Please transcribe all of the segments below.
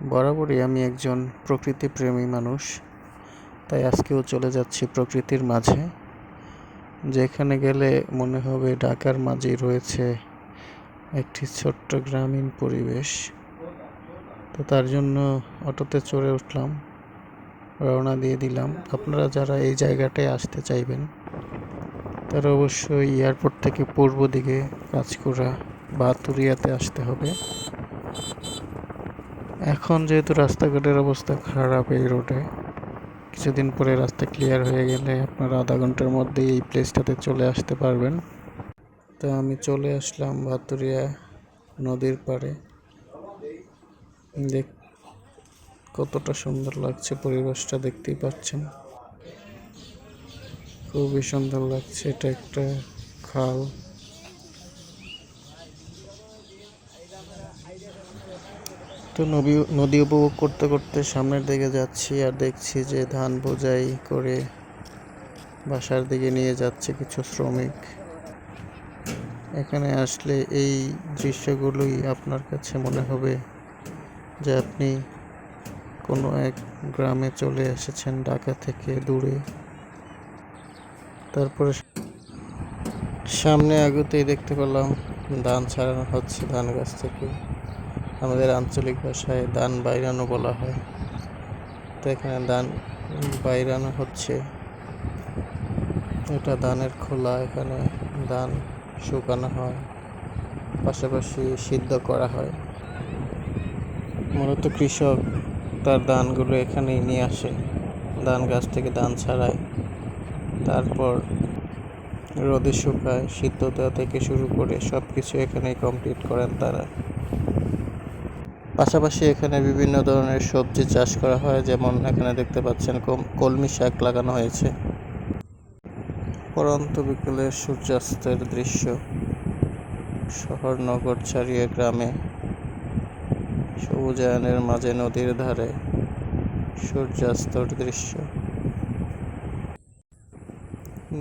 বরাবরই আমি একজন প্রকৃতিপ্রেমী মানুষ, তাই আজকেও চলে যাচ্ছি প্রকৃতির মাঝে, যেখানে গেলে মনে হবে ঢাকার মাঝেই রয়েছে একটি ছোট্ট গ্রামীণ পরিবেশ। তো তার জন্য অটোতে চড়ে উঠলাম, রওনা দিয়ে দিলাম। আপনারা যারা এই জায়গাটায় আসতে চাইবেন তারা অবশ্যই এয়ারপোর্ট থেকে পূর্ব দিকে কাঁচকুড়া বাতুরিয়াতে আসতে হবে। এখন যেহেতু রাস্তাঘাটের অবস্থা খারাপ এই রোডে, কিছুদিন পরে রাস্তা ক্লিয়ার হয়ে গেলে আপনারা আধা ঘন্টার মধ্যেই এই প্লেসটাতে চলে আসতে পারবেন। তো আমি চলে আসলাম ভাতুরিয়া নদীর পাড়ে। দেখ কতটা সুন্দর লাগছে পরিবেশটা, দেখতেই পাচ্ছেন। খুবই সুন্দর লাগছে। এটা একটা খাল। তো নদী উপভোগ করতে করতে সামনের দিকে যাচ্ছি আর দেখছি যে ধান বোঝাই করে বাসার দিকে নিয়ে যাচ্ছে কিছু শ্রমিক। এখানে আসলে এই দৃশ্যগুলোই আপনার কাছে মনে হবে যে আপনি কোনো এক গ্রামে চলে এসেছেন ঢাকা থেকে দূরে। তারপরে সামনে এগোতেই দেখতে পেলাম ধান ছাড়ানো হচ্ছে ধান গাছ থেকে। আমাদের আঞ্চলিক ভাষায় ধান বাইরানো বলা হয়। তো এখানে ধান বাইরানো হচ্ছে। এটা ধানের খোলা, এখানে ধান শুকানো হয়, পাশাপাশি সিদ্ধ করা হয়। মূলত কৃষক তার ধানগুলো এখানেই নিয়ে আসে, ধান গাছ থেকে ধান ছাড়ায়, তারপর রোদে শুকায়, সিদ্ধ দেওয়া থেকে শুরু করে সব কিছু এখানেই কমপ্লিট করেন তারা। পাশাপাশি এখানে বিভিন্ন ধরনের সবজি চাষ করা হয়, যেমন এখানে দেখতে পাচ্ছেন কলমি শাক লাগানো হয়েছে। পরন্ত বিকেলের সূর্যাস্তের দৃশ্য, শহর নগর ছাড়িয়ে গ্রামে, সবুজায়নের মাঝে নদীর ধারে সূর্যাস্তর দৃশ্য।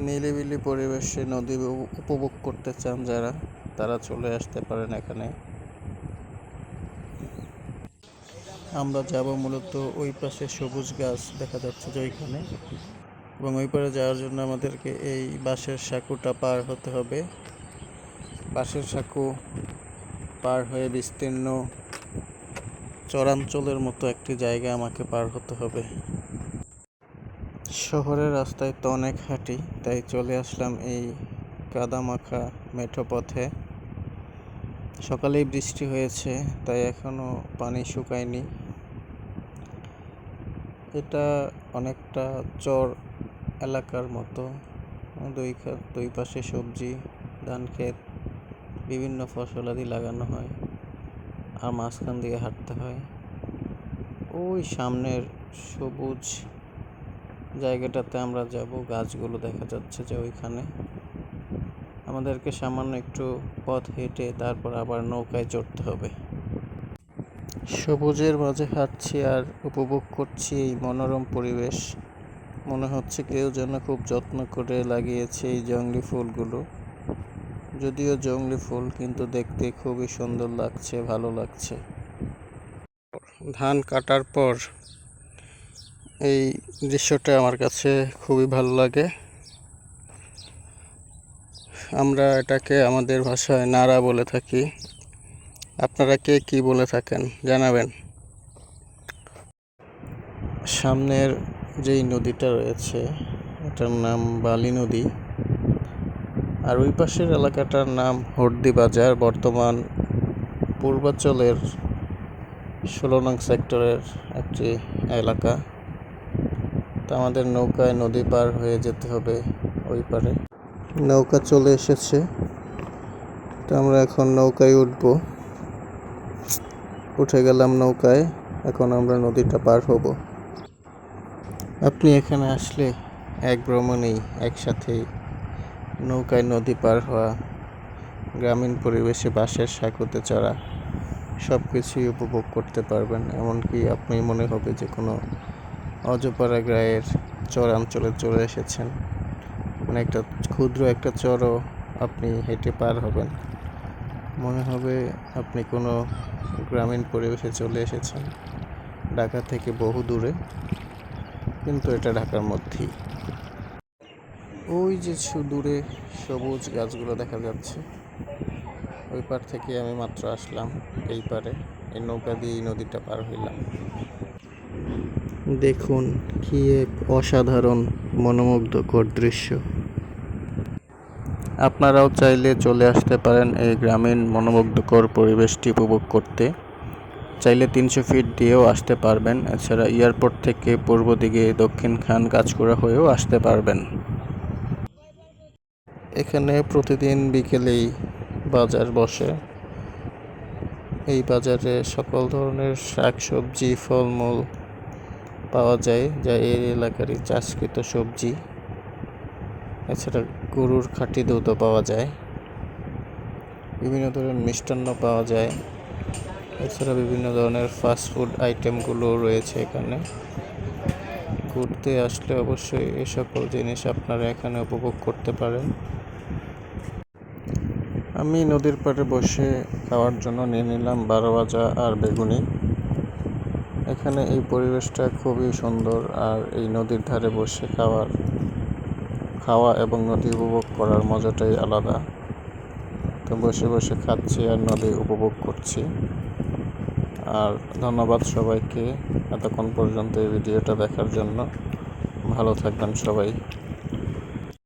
নিরিবিলি পরিবেশে নদী উপভোগ করতে চান যারা, তারা চলে আসতে পারেন এখানে। আমরা যাব মূলত ওই পাশে, সবুজ গাছ দেখা যাচ্ছে যে ওইখানে, এবং ওই পারে যাওয়ার জন্য আমাদেরকে এই বাঁশের সাঁকুটা পার হতে হবে। বাঁশের সাঁকু পার হয়ে বিস্তীর্ণ চরাঞ্চলের মতো একটি জায়গা আমাকে পার হতে হবে। শহরের রাস্তায় তো অনেক হাঁটি, তাই চলে আসলাম এই কাদামাখা মেঠো পথে। সকালেই বৃষ্টি হয়েছে, তাই এখনো পানি শুকায়নি। এটা অনেকটা চর এলাকার মতো। দুই পাশে সবজি, ধান ক্ষেত, বিভিন্ন ফসলাদি লাগানো হয়, আর মাঝখান দিয়ে হাঁটতে হয়। ওই সামনের সবুজ জায়গাটাতে আমরা যাব, গাছগুলো দেখা যাচ্ছে যে ওইখানে। আমাদেরকে সামান্য একটু পথ হেঁটে তারপর আবার নৌকায় চড়তে হবে। সবুজের মাঝে হাঁটছি আর উপভোগ করছি এই মনোরম পরিবেশ। মনে হচ্ছে কেউ যেন খুব যত্ন করে লাগিয়েছে এই জংলি ফুলগুলো। যদিও জংলি ফুল, কিন্তু দেখতে খুবই সুন্দর লাগছে, ভালো লাগছে। ধান কাটার পর এই দৃশ্যটা আমার কাছে খুবই ভালো লাগে। আমরা এটাকে আমাদের ভাষায় নাড়া বলে থাকি। আপনারা কে কী বলে থাকেন জানাবেন। সামনের যেই নদীটা রয়েছে এটার নাম বালি নদী, আর ওই পাশের এলাকাটার নাম হর্দি বাজার। বর্তমান পূর্বাঞ্চলের 16 নং সেক্টরের একটি এলাকা। তো আমাদের নৌকায় নদী পার হয়ে যেতে হবে ওই পারে। নৌকা চলে এসেছে, তো আমরা এখন নৌকায় উঠে গেলাম নৌকায়। এখন আমরা নদীটা পার হব। আপনি এখানে আসলে এক ভ্রমণেই একসাথেই নৌকায় নদী পার হওয়া, গ্রামীণ পরিবেশে বাঁশের সাঁকুতে চড়া, সব কিছুই উপভোগ করতে পারবেন। এমনকি আপনি মনে হবে যে কোনো অজপাড়া গাঁয়ের চরাঞ্চলে চলে এসেছেন। মানে একটা ক্ষুদ্র একটা চরও আপনি হেঁটে পার হবেন, মনে হবে আপনি কোনো গ্রামীণ পরিবেশে চলে এসেছেন। ঢাকা থেকে বহু দূরে, কিন্তু এটা ঢাকার মধ্যেই। ওই যে দূরে সবুজ গাছগুলো দেখা যাচ্ছে, ওই পার থেকে আমি মাত্র আসলাম এই পারে, এই নৌকা দিয়ে এই নদীটা পার হইলাম। দেখুন কি এক অসাধারণ মনোমুগ্ধকর দৃশ্য। আপনারাও চাইলে চলে আসতে পারেন এই গ্রামীণ মনোমুগ্ধকর পরিবেশটি উপভোগ করতে। চাইলে 300 ফিট দিয়েও আসতে পারবেন। এছাড়া এয়ারপোর্ট থেকে পূর্ব দিকে দক্ষিণ খান কাঁচকুড়া হয়েও আসতে পারবেন। এখানে প্রতিদিন বিকেলেই বাজার বসে। এই বাজারে সকল ধরনের শাকসবজি, ফলমূল পাওয়া যায়, যা এই এলাকারই চাষকৃত সবজি। এছাড়া গরুর খাঁটি দুধও পাওয়া যায়, বিভিন্ন ধরনের মিষ্টান্ন পাওয়া যায়। এছাড়া বিভিন্ন ধরনের ফাস্টফুড আইটেমগুলো রয়েছে এখানে। ঘুরতে আসলে অবশ্যই এই সকল জিনিস আপনারা এখানে উপভোগ করতে পারেন। আমি নদীর পাড়ে বসে খাওয়ার জন্য নিয়ে নিলাম 12 ভাজা আর বেগুনি। এখানে এই পরিবেশটা খুবই সুন্দর, আর এই নদীর ধারে বসে খাওয়া এবং নদী উপভোগ করার মজাটাই আলাদা। তো বসে বসে খাচ্ছি আর নদী উপভোগ করছি। আর ধন্যবাদ সবাইকে এতক্ষণ পর্যন্ত এই ভিডিওটা দেখার জন্য। ভালো থাকবেন সবাই।